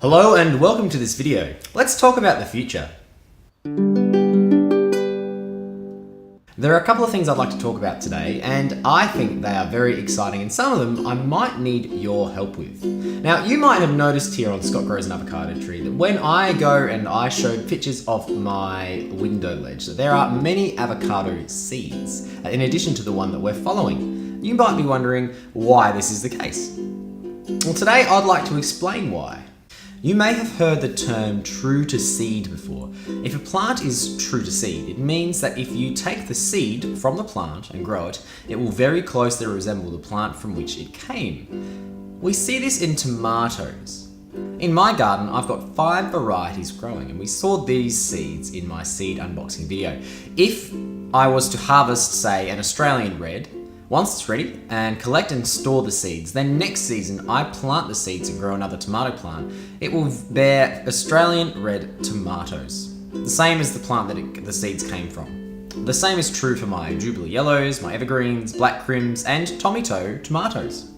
Hello and welcome to this video. Let's talk about the future. There are a couple of things I'd like to talk about today, and I think they are very exciting, and some of them I might need your help with. Now, you might have noticed here on Scott Grows an Avocado Tree that when I go and I show pictures of my window ledge, that there are many avocado seeds, in addition to the one that we're following. You might be wondering why this is the case. Well, today I'd like to explain why. You may have heard the term true to seed before. If a plant is true to seed, it means that if you take the seed from the plant and grow it, it will very closely resemble the plant from which it came. We see this in tomatoes. In my garden, I've got 5 varieties growing, and we saw these seeds in my seed unboxing video. If I was to harvest, say, an Australian red, once it's ready, and collect and store the seeds, then next season I plant the seeds and grow another tomato plant, it will bear Australian red tomatoes. The same as the plant that the seeds came from. The same is true for my Jubilee yellows, my evergreens, black crims, and tomato tomatoes.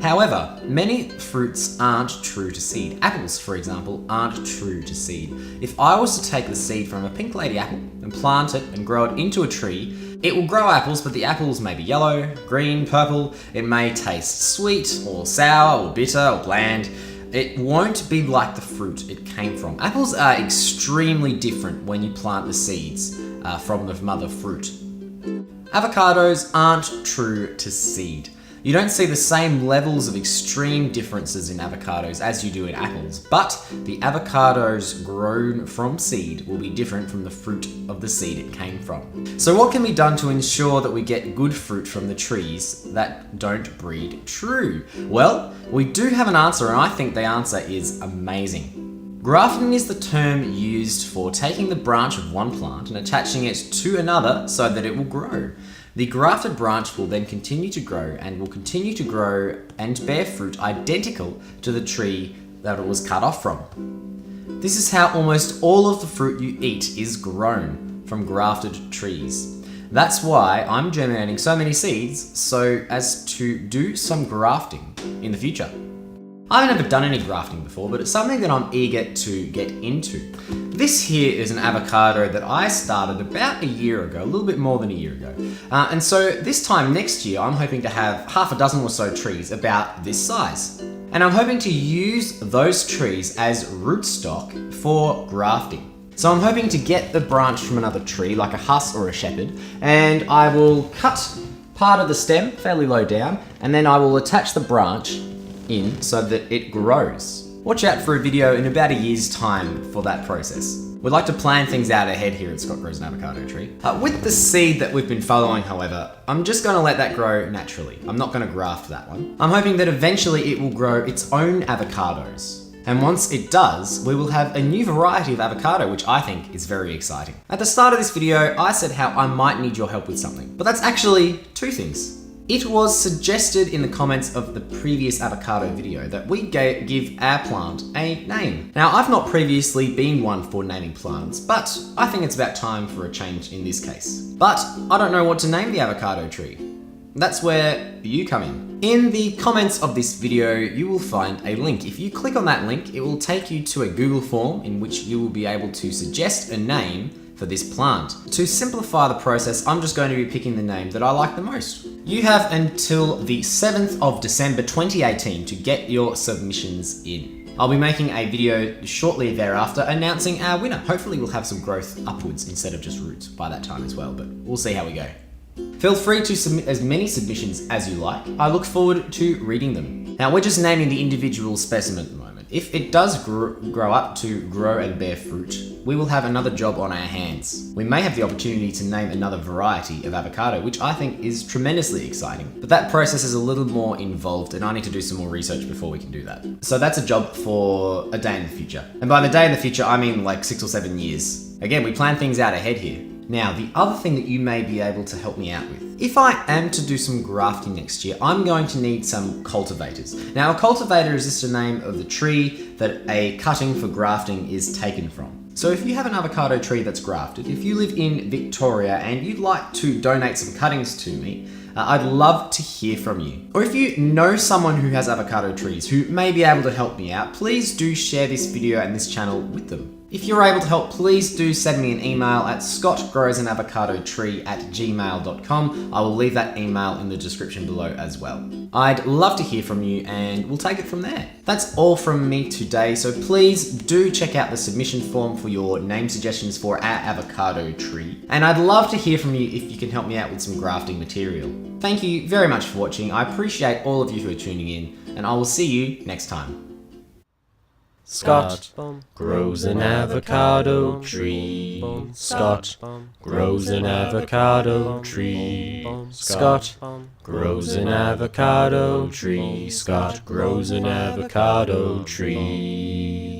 However, many fruits aren't true to seed. Apples, for example, aren't true to seed. If I was to take the seed from a pink lady apple and plant it and grow it into a tree, it will grow apples, but the apples may be yellow, green, purple. It may taste sweet or sour or bitter or bland. It won't be like the fruit it came from. Apples are extremely different when you plant the seeds from the mother fruit. Avocados aren't true to seed. You don't see the same levels of extreme differences in avocados as you do in apples, but the avocados grown from seed will be different from the fruit of the seed it came from. So what can be done to ensure that we get good fruit from the trees that don't breed true? Well, we do have an answer, and I think the answer is amazing. Grafting is the term used for taking the branch of one plant and attaching it to another so that it will grow. The grafted branch will then continue to grow and bear fruit identical to the tree that it was cut off from. This is how almost all of the fruit you eat is grown, from grafted trees. That's why I'm germinating so many seeds so as to do some grafting in the future. I've never done any grafting before, but it's something that I'm eager to get into. This here is an avocado that I started about a year ago, a little bit more than a year ago. And so this time next year, I'm hoping to have half a dozen or so trees about this size. And I'm hoping to use those trees as rootstock for grafting. So I'm hoping to get the branch from another tree, like a huss or a shepherd, and I will cut part of the stem fairly low down, and then I will attach the branch in so that it grows. Watch out for a video in about a year's time for that process. We'd like to plan things out ahead here at Scott Grows an Avocado Tree. With the seed that we've been following, however, I'm just going to let that grow naturally. I'm not going to graft that one. I'm hoping that eventually it will grow its own avocados. And once it does, we will have a new variety of avocado, which I think is very exciting. At the start of this video, I said how I might need your help with something, but that's actually 2 things. It was suggested in the comments of the previous avocado video that we give our plant a name. Now, I've not previously been one for naming plants, but I think it's about time for a change in this case. But I don't know what to name the avocado tree. That's where you come in. In the comments of this video, you will find a link. If you click on that link, it will take you to a Google form in which you will be able to suggest a name for this plant. To simplify the process, I'm just going to be picking the name that I like the most. You have until the 7th of December 2018 to get your submissions in. I'll be making a video shortly thereafter announcing our winner. Hopefully we'll have some growth upwards instead of just roots by that time as well, but we'll see how we go. Feel free to submit as many submissions as you like. I look forward to reading them. Now, we're just naming the individual specimen at the moment. If it does grow up to grow and bear fruit, we will have another job on our hands. We may have the opportunity to name another variety of avocado, which I think is tremendously exciting. But that process is a little more involved, and I need to do some more research before we can do that. So that's a job for a day in the future. And by the day in the future, I mean like 6 or 7 years. Again, we plan things out ahead here. Now, the other thing that you may be able to help me out with. If I am to do some grafting next year, I'm going to need some cultivators. Now, a cultivator is just a name of the tree that a cutting for grafting is taken from. So if you have an avocado tree that's grafted, if you live in Victoria and you'd like to donate some cuttings to me, I'd love to hear from you. Or if you know someone who has avocado trees who may be able to help me out, please do share this video and this channel with them. If you're able to help, please do send me an email at scottgrowsanavocadotree@gmail.com. I will leave that email in the description below as well. I'd love to hear from you and we'll take it from there. That's all from me today, so please do check out the submission form for your name suggestions for our avocado tree. And I'd love to hear from you if you can help me out with some grafting material. Thank you very much for watching. I appreciate all of you who are tuning in, and I will see you next time. Scott grows an avocado tree. Scott grows an avocado tree. Scott grows an avocado tree. Scott grows an avocado tree.